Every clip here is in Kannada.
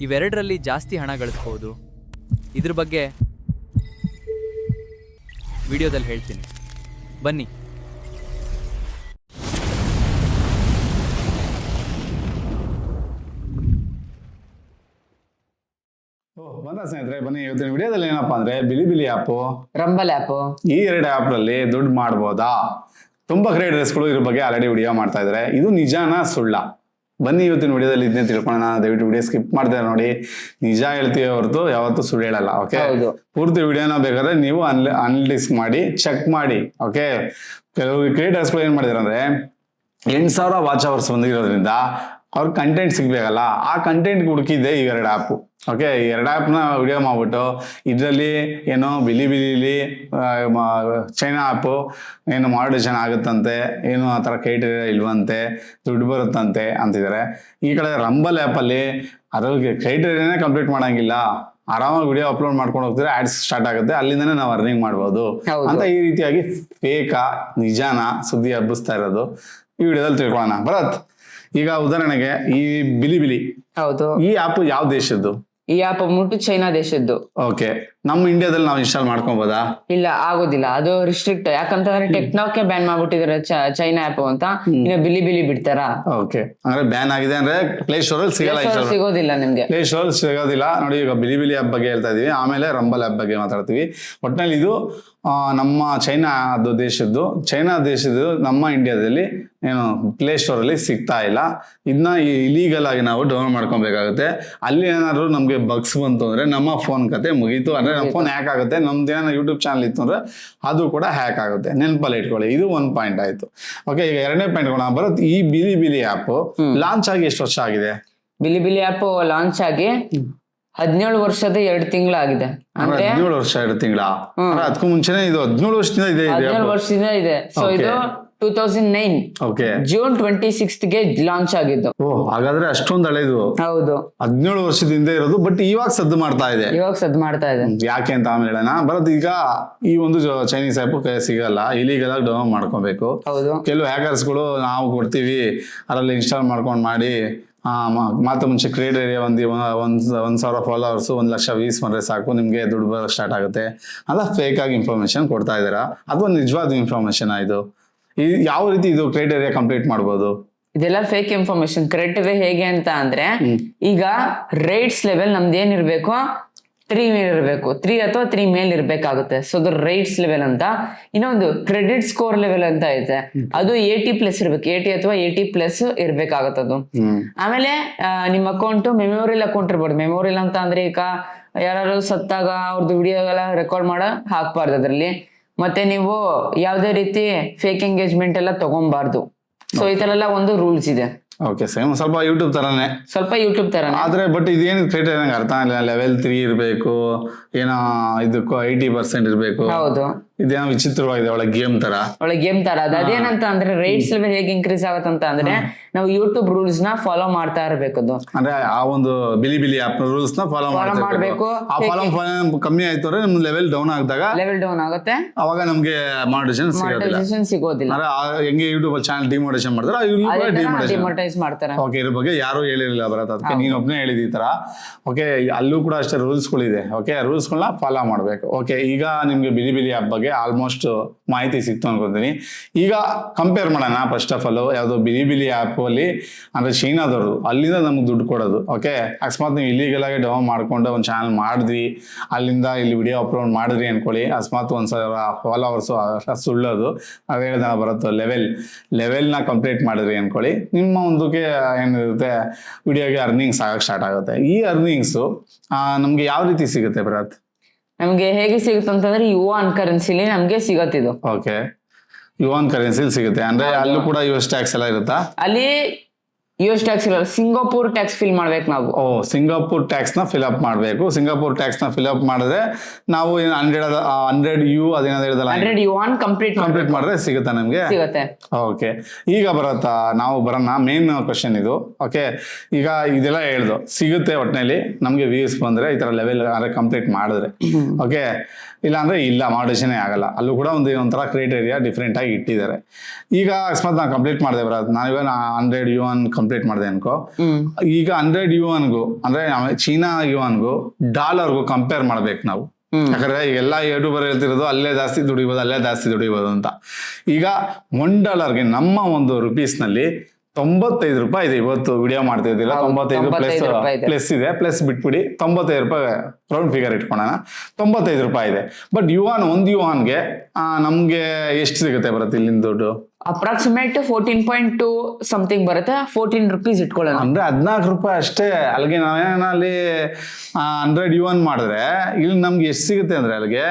ಇವೆರಡರಲ್ಲಿ ಜಾಸ್ತಿ ಹಣ ಗಳಿಸ್ಬೋದು? ಇದ್ರ ಬಗ್ಗೆ ವಿಡಿಯೋದಲ್ಲಿ ಹೇಳ್ತೀನಿ, ಬನ್ನಿ. ಬಂದ ಸ್ನೇಹಿತರೆ, ಬನ್ನಿ. ಇವತ್ತಿನ ವಿಡಿಯೋದಲ್ಲಿ ಏನಪ್ಪಾ ಅಂದ್ರೆ ಬಿಲಿಬಿಲಿ ಆ್ಯಪು, ರಂಬಲ್ ಆ್ಯಪ್, ಈ ಎರಡು ಆ್ಯಪ್ ನಲ್ಲಿ ದುಡ್ಡು ಮಾಡ್ಬೋದಾ? ತುಂಬಾ ಕ್ರಿಯೇಟರ್ಸ್ಗಳು ಇದ್ರ ಬಗ್ಗೆ ಆಲ್ರೆಡಿ ವಿಡಿಯೋ ಮಾಡ್ತಾ ಇದಾರೆ. ಇದು ನಿಜಾನ ಸುಳ್ಳ? ಬನ್ನಿ ಇವತ್ತಿನ ವಿಡಿಯೋದಲ್ಲಿ ಇದನ್ನೇ ತಿಳ್ಕೊಳ್ಳೋಣ. ದಯವಿಟ್ಟು ವಿಡಿಯೋ ಸ್ಕಿಪ್ ಮಾಡ್ದೆ ನೋಡಿ. ನಿಜ ಹೇಳ್ತೀವಿ ಹೊರತು ಯಾವತ್ತೂ ಸುಳ್ಳು ಹೇಳಲ್ಲ. ಓಕೆ, ಪೂರ್ತಿ ವಿಡಿಯೋನ ಬೇಕಾದ್ರೆ ನೀವು ಅನಲಿಟಿಕ್ಸ್ ಮಾಡಿ ಚೆಕ್ ಮಾಡಿ. ಓಕೆ, ಕೆಲವು ಕ್ರಿಯೇಟರ್ಸ್ಗಳು ಏನ್ ಮಾಡಿದಾರೆ ಅಂದ್ರೆ 8,000 ವಾಚ್ ಅವರ್ಸ್ ಬಂದಿರೋದ್ರಿಂದ ಅವ್ರ ಕಂಟೆಂಟ್ ಸಿಗ್ಬೇಕಲ್ಲ, ಆ ಕಂಟೆಂಟ್ ಹುಡುಕಿದ್ದೆ ಈ ಎರಡು ಆ್ಯಪು. ಓಕೆ, ಈ ಎರಡು ಆ್ಯಪ್ನ ವಿಡಿಯೋ ಮಾಡ್ಬಿಟ್ಟು ಇದರಲ್ಲಿ ಏನೋ ಬಿಲಿಬಿಲಿಲಿ ಚೈನಾ ಆ್ಯಪು ಏನು ಮಾಡಿಟೇಷನ್ ಆಗುತ್ತಂತೆ, ಏನು ಆ ಥರ ಕ್ರೈಟೀರಿಯಾ ಇಲ್ವಂತೆ, ದುಡ್ಡು ಬರುತ್ತಂತೆ ಅಂತಿದ್ದಾರೆ. ಈ ಕಡೆ ರಂಬಲ್ ಆ್ಯಪಲ್ಲಿ ಅದ್ರಲ್ಲಿ ಕ್ರೈಟೀರಿಯಾನೇ ಕಂಪ್ಲೀಟ್ ಮಾಡಂಗಿಲ್ಲ, ಆರಾಮಾಗಿ ವಿಡಿಯೋ ಅಪ್ಲೋಡ್ ಮಾಡ್ಕೊಂಡು ಹೋಗ್ತಿದ್ರೆ ಆಡ್ಸ್ ಸ್ಟಾರ್ಟ್ ಆಗುತ್ತೆ, ಅಲ್ಲಿಂದನೇ ನಾವು ಅರ್ನಿಂಗ್ ಮಾಡ್ಬೋದು ಅಂತ ಈ ರೀತಿಯಾಗಿ ಫೇಕಾ ನಿಜಾನ ಸುದ್ದಿ ಹಬ್ಬಿಸ್ತಾ ಇರೋದು ಈ ವಿಡಿಯೋದಲ್ಲಿ ತಿಳ್ಕೊಳ್ಳೋಣ. ಭರತ್, ಈಗ ಉದಾಹರಣೆಗೆ ಈ ಬಿಲಿಬಿಲಿ, ಹೌದು, ಈ ಆಪ್ ಯಾವ ದೇಶದ್ದು? ಈ ಆಪ್ ಬಂದ್ಬಿಟ್ಟು ಚೈನಾ ದೇಶದ್ದು. ಓಕೆ, ನಮ್ಮ ಇಂಡಿಯಾದಲ್ಲಿ ನಾವು ಇನ್ಸ್ಟಾಲ್ ಮಾಡ್ಕೊಬೋದಾ? ಇಲ್ಲ, ಆಗೋದಿಲ್ಲ, ಅದು ರಿಸ್ಟ್ರಿಕ್ಟ್. ಯಾಕಂತಂದ್ರೆ ಟೆಕ್ನಾಕ್ಕೆ ಬ್ಯಾನ್ ಮಾಡ್ಬಿಟ್ಟಿದಾರೆ ಚೈನಾ ಆಪ್ ಅಂತ. ಇನ್ನು ಬಿಲಿ ಬಿಡ್ತಾರ? ಓಕೆ, ಅಂದ್ರೆ ಬ್ಯಾನ್ ಆಗಿದೆ ಅಂದ್ರೆ ಪ್ಲೇ ಸ್ಟೋರ್ ಅಲ್ಲಿ ಸಿಗೋದಿಲ್ಲ ನಿಮ್ಗೆ. ಪ್ಲೇ ಸ್ಟೋರ್ ಸಿಗೋದಿಲ್ಲ. ನೋಡಿ, ಈಗ ಬಿಲಿಬಿಲಿ ಆಪ್ ಬಗ್ಗೆ ಹೇಳ್ತಾ ಇದೀವಿ, ಆಮೇಲೆ ರಂಬಲ್ ಆಪ್ ಬಗ್ಗೆ ಮಾತಾಡ್ತೀವಿ. ಒಟ್ಟಿನಲ್ಲಿ ಇದು ನಮ್ಮ ಚೈನಾ ದೇಶದ್ದು ನಮ್ಮ ಇಂಡಿಯಾದಲ್ಲಿ ಏನು ಪ್ಲೇ ಸ್ಟೋರ್ ಅಲ್ಲಿ ಸಿಗ್ತಾ ಇಲ್ಲ. ಇದನ್ನ ಇಲೀಗಲ್ ಆಗಿ ನಾವು ಡೌನ್ಲೋಡ್ ಮಾಡ್ಕೊಬೇಕಾಗುತ್ತೆ. ಅಲ್ಲಿ ಏನಾದ್ರು ನಮ್ಗೆ ಬಗ್ಸ್ ಬಂತು ಅಂದ್ರೆ ನಮ್ಮ ಫೋನ್ ಕತೆ ಮುಗೀತು. ಅಂದ್ರೆ ನಮ್ಮ ಫೋನ್ ಹ್ಯಾಕ್ ಆಗುತ್ತೆ. ನಮ್ದು ಏನೋ ಯೂಟ್ಯೂಬ್ ಚಾನಲ್ ಇತ್ತು ಅಂದ್ರೆ ಅದು ಕೂಡ ಹ್ಯಾಕ್ ಆಗುತ್ತೆ. ನೆನಪಲ್ಲಿ ಇಟ್ಕೊಳ್ಳಿ. ಇದು ಒಂದು ಪಾಯಿಂಟ್ ಆಯ್ತು. ಓಕೆ, ಈಗ ಎರಡನೇ ಪಾಯಿಂಟ್ ಬರುತ್ತೆ. ಈ ಬಿಲಿಬಿಲಿ ಆಪ್ ಲಾಂಚ್ ಆಗಿ ಎಷ್ಟು ವರ್ಷ ಆಗಿದೆ? ಬಿಲಿಬಿಲಿ ಆಪ್ ಲಾಂಚ್ ಆಗಿ 17 ವರ್ಷದ 2 ತಿಂಗಳಾಗಿದೆ. ಅಂದ್ರೆ 17 ವರ್ಷ 2 ತಿಂಗಳ? ಅದಕ್ಕೂ ಮುಂಚೆನೆ ಇದು 17 ವರ್ಷದಿಂದ ಇದೆ. 17 ವರ್ಷದಿಂದ ಇದೆ. ಸೊ ಇದು 2009 ಓಕೆ ಜೂನ್ 26th ಗೆ ಲಾಂಚ್ ಆಗಿದ್ದು. ಓ, ಹಾಗಾದ್ರೆ ಅಷ್ಟೊಂದು ಹಳೆದು. ಹೌದು, 17 ವರ್ಷದಿಂದ ಇರೋದು. ಬಟ್ ಇವಾಗ ಸದ್ದು ಮಾಡ್ತಾ ಇದೆ. ಯಾಕೆ ಅಂತ ಆಮೇಲೆ ಹೇಳೋಣ. ಬರೋದು ಈಗ ಈ ಒಂದು ಚೈನೀಸ್ ಆ್ಯಪ್ ಸಿಗಲ್ಲ, ಇಲೀಗಲ್ ಆಗಿ ಡೌನ್ಲೋಡ್ ಮಾಡ್ಕೊಬೇಕು. ಕೆಲವು ಹ್ಯಾಕರ್ಸ್ಗಳು ನಾವು ಕೊಡ್ತೀವಿ ಅದರಲ್ಲಿ ಇನ್ಸ್ಟಾಲ್ ಮಾಡ್ಕೊಂಡು ಮಾಡಿ ಮಾತು ಮುಂಚೆ ಕ್ರಿಯೇಟರ್ ಒಂದ್ 1,000 ಫಾಲೋವರ್ಸ್ 1,00,000 ವ್ಯೂಸ್ ಬಂದ್ರೆ ಸಾಕು, ನಿಮ್ಗೆ ದುಡ್ಡು ಬರೋಕೆ ಸ್ಟಾರ್ಟ್ ಆಗುತ್ತೆ ಅಲ್ಲ ಫೇಕ್ ಆಗಿ ಇನ್ಫಾರ್ಮೇಶನ್ ಕೊಡ್ತಾ ಇದ್ದೀರಾ ಅಥವಾ ನಿಜವಾದ ಇನ್ಫಾರ್ಮೇಶನ್? ಇದು ಯಾವ ರೀತಿ ಇದು ಕ್ರೈಟೇರಿಯಾ ಕಂಪ್ಲೀಟ್ ಮಾಡ್ಬೋದು? ಇದೆಲ್ಲ ಫೇಕ್ ಇನ್ಫಾರ್ಮೇಶನ್. ಕ್ರೈಟೇರಿಯಾ ಹೇಗೆ ಅಂತ ಅಂದ್ರೆ, ಈಗ ರೈಟ್ಸ್ ಲೆವೆಲ್ ನಮ್ದು ಏನಿರ್ಬೇಕು, 3 ಮೇಲ್ ಇರಬೇಕು, 3 ಅಥವಾ 3 ಮೇಲ್ ಇರ್ಬೇಕಾಗುತ್ತೆ. ಸೊ ಅದು ರೈಟ್ಸ್ ಲೆವೆಲ್ ಅಂತ. ಇನ್ನೊಂದು ಕ್ರೆಡಿಟ್ ಸ್ಕೋರ್ ಲೆವೆಲ್ ಅಂತ ಐತೆ, ಅದು 80+ ಇರ್ಬೇಕು. 80 ಅಥವಾ 80+ ಇರ್ಬೇಕಾಗತ್ತೆ ಅದು. ಆಮೇಲೆ ನಿಮ್ಮ ಅಕೌಂಟ್ ಮೆಮೊರಿಯಲ್ ಅಕೌಂಟ್ ಇರ್ಬಾರ್ದು. ಮೆಮೊರಿಯಲ್ ಅಂತ ಅಂದ್ರೆ ಈಗ ಯಾರು ಸತ್ತಾಗ ಅವ್ರದ್ದು ವಿಡಿಯೋ ಎಲ್ಲ ರೆಕಾರ್ಡ್ ಮಾಡ ಹಾಕ್ಬಾರ್ದು ಅದ್ರಲ್ಲಿ. ಮತ್ತೆ ನೀವು ಯಾವ್ದೇ ರೀತಿ ಫೇಕ್ ಎಂಗೇಜ್ಮೆಂಟ್ ಎಲ್ಲ ತಗೊಬಾರ್ದು. ಸೊ ಈ ತರ ಎಲ್ಲ ಒಂದು ರೂಲ್ಸ್ ಇದೆ. ಓಕೆ, ಸೇಮ್ ಸ್ವಲ್ಪ ಯೂಟ್ಯೂಬ್ ತರಾನೇ ಆದ್ರೆ ಬಟ್ ಇದೇನು ಕ್ರೈಟೇರಿಯಾ ನಂಗೆ ಅರ್ಥ ಆಗಿಲ್ಲ. ಲೆವೆಲ್ 3 ಇರಬೇಕು, ಏನೋ ಇದಕ್ಕೂ 80% ಇರಬೇಕು. ಹೌದು, ಇದೇನೋ ವಿಚಿತ್ರವಾಗಿದೆ, ಒಳ್ಳೆ ಗೇಮ್ ತರ ಅದೇನಂತ ಅಂದ್ರೆ ರೈಟ್ಸ್ ಲೆವೆಲ್ ಹೇಗೆ ಇನ್ಕ್ರೀಸ್ ಆಗತ್ತಂತ ಅಂದ್ರೆ ನಾವು ಯೂಟ್ಯೂಬ್ ರೂಲ್ಸ್ ನ ಫಾಲೋ ಮಾಡ್ತಾ ಇರಬೇಕು. ಅಂದ್ರೆ ಆ ಒಂದು ಬಿಲಿಬಿಲಿ ಆಪ್ ರೂಲ್ಸ್ ನ ಫಾಲೋ ಮಾಡಬೇಕು. ಆ ಫಾಲೋ ಕಮ್ಮಿ ಆಯ್ತು ಅಂದ್ರೆ ನಮ್ ಲೆವೆಲ್ ಡೌನ್ ಆಗುತ್ತೆ, ಅವಾಗ ನಮ್ಗೆ ಮಾನಿಟೈಸೇಷನ್ ಸಿಗೋದಿಲ್ಲ. ಹೆಂಗೆ ಯೂಟ್ಯೂಬ್ ಚಾನಲ್ ಡಿಮೋನೇಷನ್ ಮಾಡ್ತಾರೆ, ಡಿಮೋನೇಟೈಸ್ ಮಾಡ್ತಾರೆ. ಓಕೆ, ಇದ್ರ ಬಗ್ಗೆ ಯಾರು ಹೇಳಿರಲಿಲ್ಲ ಬರತ್ತೆ, ಅದಕ್ಕೆ ನೀನ್ ಒಬ್ನೇ ಹೇಳಿದ ಈ ತರ. ಓಕೆ, ಅಲ್ಲೂ ಕೂಡ ಅಷ್ಟೇ ರೂಲ್ಸ್ಗಳಿದೆ. ಓಕೆ, ರೂಲ್ಸ್ಗಳನ್ನ ಫಾಲೋ ಮಾಡ್ಬೇಕು. ಓಕೆ, ಈಗ ನಿಮ್ಗೆ ಬಿಲಿಬಿಲಿ ಆಪ್ ಬಗ್ಗೆ ಆಲ್ಮೋಸ್ಟ್ ಮಾಹಿತಿ ಸಿಕ್ತು ಅನ್ಕೊಂತೀನಿ. ಈಗ ಕಂಪೇರ್ ಮಾಡೋಣ. ಫಸ್ಟ್ ಆಫ್ ಆಲ್ ಯಾವ್ದು ಬಿಲಿಬಿಲಿ ಆಪ್ ಅಲ್ಲಿ ಅಂದ್ರೆ ಚೈನಾದವರು, ಅಲ್ಲಿಂದ ನಮ್ಗೆ ದುಡ್ಡು ಕೊಡೋದು. ಓಕೆ, ಅಕಸ್ಮಾತ್ ನೀವು ಇಲ್ಲಿಗಲ್ ಆಗಿ ಡೌನ್ ಮಾಡ್ಕೊಂಡು ಒಂದು ಚಾನಲ್ ಮಾಡಿದ್ವಿ, ಅಲ್ಲಿಂದ ಇಲ್ಲಿ ವಿಡಿಯೋ ಅಪ್ಲೋಡ್ ಮಾಡಿದ್ರಿ ಅನ್ಕೊಳ್ಳಿ, ಅಕಸ್ಮಾತ್ 1,000 ಫಾಲೋವರ್ಸ್ ಸುಳ್ಳೋದು ಅದು ಹೇಳಿದ ಬರುತ್ತೆ. ಲೆವೆಲ್ನ ಕಂಪ್ಲೀಟ್ ಮಾಡಿದ್ರಿ ಅನ್ಕೊಳ್ಳಿ, ನಿಮ್ಮ ಒಂದಕ್ಕೆ ಏನಿರುತ್ತೆ ವಿಡಿಯೋಗೆ ಅರ್ನಿಂಗ್ಸ್ ಆಗಕ್ಕೆ ಸ್ಟಾರ್ಟ್ ಆಗುತ್ತೆ. ಈ ಅರ್ನಿಂಗ್ಸು ನಮ್ಗೆ ಯಾವ ರೀತಿ ಸಿಗುತ್ತೆ ಭರತ್? ನಮ್ಗೆ ಹೇಗೆ ಸಿಗುತ್ತೆ ಅಂತಂದ್ರೆ ಯುವಾನ್ ಕರೆನ್ಸಿಲಿ ನಮ್ಗೆ ಸಿಗತ್ತಿದು. ಓಕೆ, ಯುವಾನ್ ಕರೆನ್ಸಿಲಿ ಸಿಗುತ್ತೆ ಅಂದ್ರೆ ಅಲ್ಲೂ ಕೂಡ US ಟ್ಯಾಕ್ಸ್ ಎಲ್ಲ ಇರುತ್ತಾ? ಅಲ್ಲಿ US ಟ್ಯಾಕ್ಸ್ ಇಲ್ಲ, ಸಿಂಗಾಪುರ್ ಟ್ಯಾಕ್ಸ್ ಫಿಲ್ ಮಾಡ್ಬೇಕು ನಾವು. ಸಿಂಗಾಪುರ್ ಟ್ಯಾಕ್ಸ್ ನ ಫಿಲ್ ಅಪ್ ಮಾಡ್ಬೇಕು. ಸಿಂಗಾಪುರ್ ಟ್ಯಾಕ್ಸ್ ನ ಫಿಲ್ ಅಪ್ ಮಾಡಿದ್ರೆ ನಾವು 100 ಯು ಅದೇನಾದ್ರು ಹೇಳಿದಲ್ಲ, 100 ಯುವಾನ್ ಕಂಪ್ಲೀಟ್ ಮಾಡಿದ್ರೆ ಸಿಗುತ್ತೆ ನಮ್ಗೆ. ಓಕೆ, ಈಗ ನಾವು ಬರೋಣ ಮೇನ್ ಕ್ವಶನ್ ಇದು. ಓಕೆ, ಈಗ ಇದೆಲ್ಲ ಹೇಳ್ದು ಸಿಗುತ್ತೆ ಒಟ್ಟಿನಲ್ಲಿ ನಮ್ಗೆ ವ್ಯೂಸ್ ಬಂದ್ರೆ ಈ ತರ ಲೆವೆಲ್ ಕಂಪ್ಲೀಟ್ ಮಾಡಿದ್ರೆ. ಓಕೆ, ಇಲ್ಲ ಅಂದ್ರೆ ಇಲ್ಲ, ಮಾಡಿಷನೇ ಆಗಲ್ಲ. ಅಲ್ಲೂ ಕೂಡ ಒಂಥರ ಕ್ರೈಟೇರಿಯಾ ಡಿಫ್ರೆಂಟ್ ಆಗಿ ಇಟ್ಟಿದ್ದಾರೆ. ಈಗ ಅಕಸ್ಮಾತ್ ನಾನು ಕಂಪ್ಲೀಟ್ ಮಾಡಿದೆ ಬರೋದು, ನಾವೀಗ 100 ಯುವಾನ್ ಕಂಪ್ಲೀಟ್ ಮಾಡಿದೆ ಅನ್ಕೋ, ಈಗ 100 ಯುವಾನ್ಗೂ ಅಂದ್ರೆ ಚೀನಾ ಯುವಾನ್ಗೂ ಡಾಲರ್ಗೂ ಕಂಪೇರ್ ಮಾಡ್ಬೇಕು ನಾವು. ಯಾಕಂದ್ರೆ ಎಲ್ಲ ಯೂಟ್ಯೂಬರ್ ಹೇಳ್ತಿರೋದು ಅಲ್ಲೇ ಜಾಸ್ತಿ ದುಡಿಬೋದು ಅಂತ. ಈಗ $1 ನಮ್ಮ ಒಂದು ರುಪೀಸ್ ನಲ್ಲಿ 95 ರೂಪಾಯಿ ಇದೆ. ಇವತ್ತು ವಿಡಿಯೋ ಮಾಡ್ತಾ ಇದ್ದಿಲ್ಲ, 95 ಪ್ಲಸ್ ಇದೆ, ಪ್ಲಸ್ ಬಿಟ್ಬಿಡಿ 95 ರೂಪಾಯಿ ರೌಂಡ್ ಫಿಗರ್ ಇಟ್ಕೊಳ್ಳೋಣ, 95 ರೂಪಾಯಿ ಇದೆ. ಬಟ್ ಒಂದು ಯುವಾನ್ಗೆ ನಮ್ಗೆ ಎಷ್ಟು ಸಿಗುತ್ತೆ ಬರುತ್ತೆ ಇಲ್ಲಿಂದ ದುಡ್ಡು? ಅಪ್ರಾಕ್ಸಿಮೇಟ್ 14.2 ಸಮಥಿಂಗ್ ಬರುತ್ತೆ. 14 rupees ಇಟ್ಕೊಳ್ಳೋಣ ಅಂದ್ರೆ 14 ರೂಪಾಯಿ ಅಷ್ಟೇ. ಅಲ್ಲಿಗೆ ನಾವೇನಲ್ಲಿ 100 ಯುವಾನ್ ಮಾಡಿದ್ರೆ ಇಲ್ಲಿ ನಮ್ಗೆ ಎಷ್ಟು ಸಿಗುತ್ತೆ ಅಂದ್ರೆ ಅಲ್ಲಿಗೆ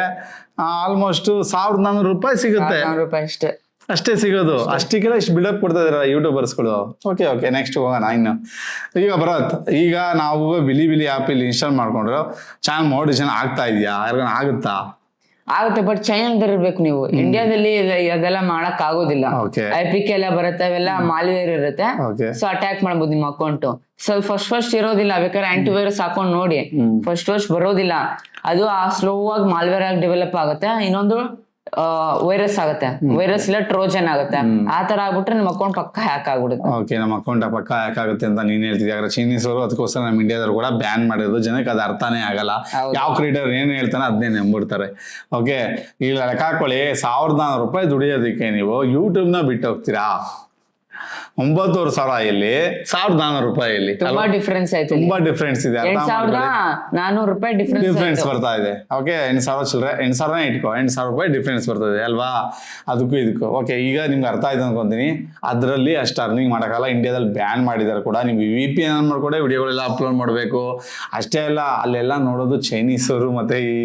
ಆಲ್ಮೋಸ್ಟ್ 1400 ರೂಪಾಯಿ ಸಿಗುತ್ತೆ. ರೂಪಾಯಿ ಅಷ್ಟೇ ಸಿಗೋದು. ಅಷ್ಟಕ್ಕೆಲ್ಲ ಇಷ್ಟು ಬಿಲ್ಡಪ್ ಕೊಡ್ತಾ ಇದಾರೆ ಯೂಟ್ಯೂಬರ್ಸ್ಗಳು. ಓಕೆ ನೆಕ್ಸ್ಟ್ ಹೋಗೋಣ ಇನ್ನು. ಈಗ ಭರತ್, ಈಗ ನಾವು ಬಿಲಿ ಆ್ಯಪ್ ಇಲ್ಲಿ ಇನ್ಸ್ಟಾಲ್ ಮಾಡ್ಕೊಂಡ್ರು ಚಾನಲ್ ಮಾನಿಟೈಸೇಷನ್ ಆಗ್ತಾ ಇದೆಯಾ? ಯಾರಿಗಾನ ಆಗುತ್ತಾ? ಆಗುತ್ತೆ, ಬಟ್ ಚೈನಾದಲ್ಲಿ ಇರ್ಬೇಕು ನೀವು. ಇಂಡಿಯಾದಲ್ಲಿ ಅದೆಲ್ಲ ಮಾಡಕ್ ಆಗೋದಿಲ್ಲ. IPK ಎಲ್ಲ ಬರುತ್ತೆ, ಅವೆಲ್ಲ ಮಾಲ್ವೇರ್ ಇರುತ್ತೆ, ಸೊ ಅಟ್ಯಾಕ್ ಮಾಡ್ಬೋದು ನಿಮ್ಮ ಅಕೌಂಟ್. ಸೊ ಫಸ್ಟ್ ಇರೋದಿಲ್ಲ, ಬೇಕಾದ್ರೆ ಆಂಟಿವೈರಸ್ ಹಾಕೊಂಡ್ ನೋಡಿ. ಫಸ್ಟ್ ಬರೋದಿಲ್ಲ, ಅದು ಸ್ಲೋ ಆಗಿ ಮಾಲ್ವೇರ್ ಆಗಿ ಡೆವಲಪ್ ಆಗುತ್ತೆ. ಇನ್ನೊಂದು ವೈರಸ್ ಆಗುತ್ತೆ, ವೈರಸ್ ಇಲ್ಲ ಟ್ರೋಜನ್ ಆಗುತ್ತೆ. ಆ ತರ ಆಗ್ಬಿಟ್ರೆ ನಮ್ಮ ಅಕೌಂಟ್ ಪಕ್ಕ ಹ್ಯಾಕ್ ಆಗ್ಬಿಡುತ್ತೆ. ಓಕೆ, ನಮ್ಮ ಅಕೌಂಟ್ ಪಕ್ಕ ಹ್ಯಾಕ್ ಆಗುತ್ತೆ ಅಂತ ನೀನ್ ಹೇಳ್ತಿದ್ದೆ. ಯಾಕಂದ್ರೆ ಚೈನೀಸ್ ಅವರು ಅದಕ್ಕೋಸ್ಕರ ನಮ್ಮ ಇಂಡಿಯಾದವ್ರು ಕೂಡ ಬ್ಯಾನ್ ಮಾಡಿರೋದು. ಜನಕ್ಕೆ ಅದು ಅರ್ಥನೇ ಆಗಲ್ಲ. ಯಾವ ಕ್ರಿಯೇಟರ್ ಏನ್ ಹೇಳ್ತಾನೆ ಅದನ್ನೇ ನಂಬಿಡ್ತಾರೆ. ಓಕೆ, ಈಗ ಲೆಕ್ಕ ಹಾಕೊಳ್ಳಿ, 1400 ರೂಪಾಯಿ ದುಡಿಯೋದಕ್ಕೆ ನೀವು ಯೂಟ್ಯೂಬ್ ನ ಬಿಟ್ಟು ಹೋಗ್ತೀರಾ? 9,500 ಇಲ್ಲಿ, 1,400 ರೂಪಾಯಿ ಇಲ್ಲಿ. ತುಂಬಾ ಡಿಫ್ರೆನ್ಸ್ ಆಯ್ತು, ತುಂಬಾ ಡಿಫ್ರೆನ್ಸ್ ಇದೆ. 8,400 ರೂಪಾಯಿ ಡಿಫ್ರೆನ್ಸ್ ಬರ್ತಾ ಇದೆ. ಓಕೆ, 8,000 ಚಿಲ್ಲರೆ, 8,000 ಇಟ್ಕೋ, 8,000 ರೂಪಾಯಿ ಡಿಫ್ರೆನ್ಸ್ ಬರ್ತದೆ ಅಲ್ವಾ? ಅದಕ್ಕೂ ಇದಕ್ಕೂ. ಓಕೆ, ಈಗ ನಿಮ್ಗೆ ಅರ್ಥ ಆಯ್ತು ಅನ್ಕೊಂತೀನಿ. ಅದರಲ್ಲಿ ಅಷ್ಟು ಅರ್ನಿಂಗ್ ಮಾಡೋಕ್ಕಲ್ಲ. ಇಂಡಿಯಾದಲ್ಲಿ ಬ್ಯಾನ್ ಮಾಡಿದಾರೆ ಕೂಡ. ನೀವು VPN ಆನ್ ಮಾಡ್ಕೊಂಡೆ ವಿಡಿಯೋಗಳೆಲ್ಲ ಅಪ್ಲೋಡ್ ಮಾಡಬೇಕು. ಅಷ್ಟೇ ಅಲ್ಲ, ಅಲ್ಲೆಲ್ಲ ನೋಡೋದು ಚೈನೀಸ್ ಅವರು ಮತ್ತೆ ಈ